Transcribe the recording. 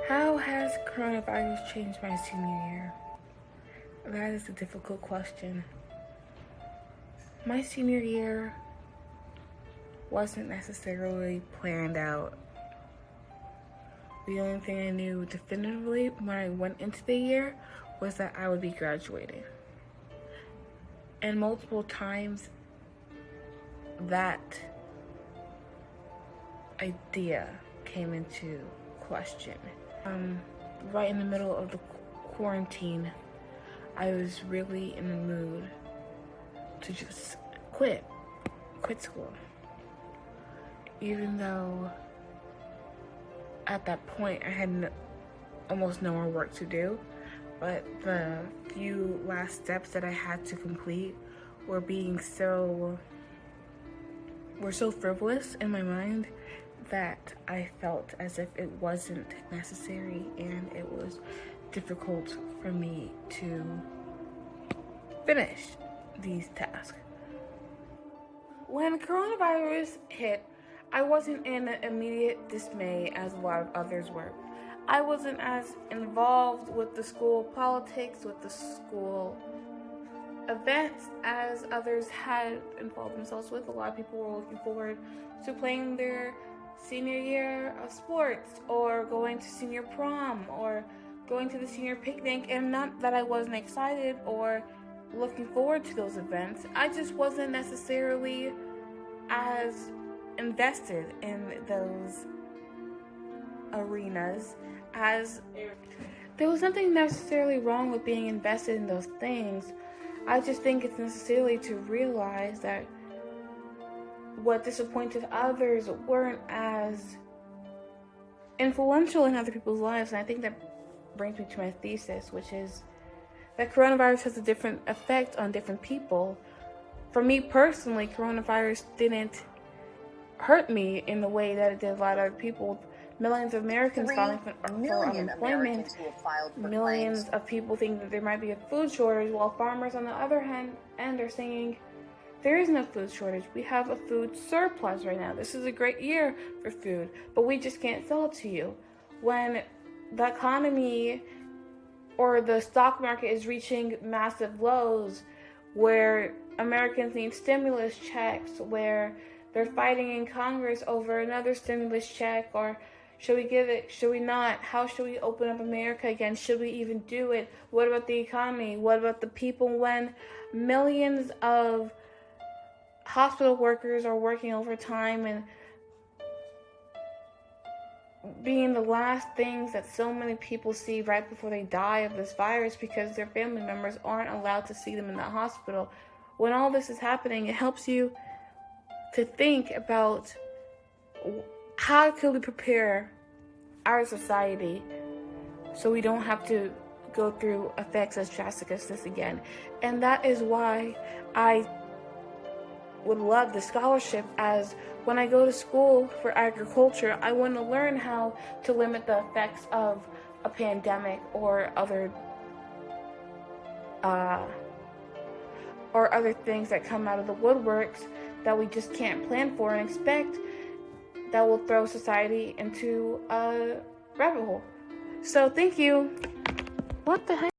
How has coronavirus changed my senior year? That is a difficult question. My senior year wasn't necessarily planned out. The only thing I knew definitively when I went into the year was that I would be graduating. And multiple times that idea came into question. Right in the middle of the quarantine, I was really in the mood to just quit school. Even though at that point I had almost no more work to do, but the few last steps that I had to complete were so frivolous in my mind that I felt as if it wasn't necessary, and it was difficult for me to finish these tasks. When coronavirus hit, I wasn't in immediate dismay as a lot of others were. I wasn't as involved with the school politics, with the school events as others had involved themselves with. A lot of people were looking forward to playing their senior year of sports, or going to senior prom, or going to the senior picnic, and not that I wasn't excited or looking forward to those events. I just wasn't necessarily as invested in those arenas as there was nothing necessarily wrong with being invested in those things. I just think it's necessarily to realize that what disappointed others weren't as influential in other people's lives. And I think that brings me to my thesis, which is that coronavirus has a different effect on different people. For me personally, coronavirus didn't hurt me in the way that it did a lot of other people. Millions of Americans filing for unemployment. Millions of people think that there might be a food shortage, while farmers on the other hand are saying there is no food shortage. We have a food surplus right now. This is a great year for food, but we just can't sell it to you. When the economy or the stock market is reaching massive lows, where Americans need stimulus checks, where they're fighting in Congress over another stimulus check, or should we give it, should we not? How should we open up America again? Should we even do it? What about the economy? What about the people? When millions of hospital workers are working overtime and being the last things that so many people see right before they die of this virus because their family members aren't allowed to see them in the hospital. When all this is happening, it helps you to think about how could we prepare our society so we don't have to go through effects as drastic as this again. And that is why I would love the scholarship, as when I go to school for agriculture, I want to learn how to limit the effects of a pandemic or other things that come out of the woodworks that we just can't plan for and expect, that will throw society into a rabbit hole. So thank you. What the heck?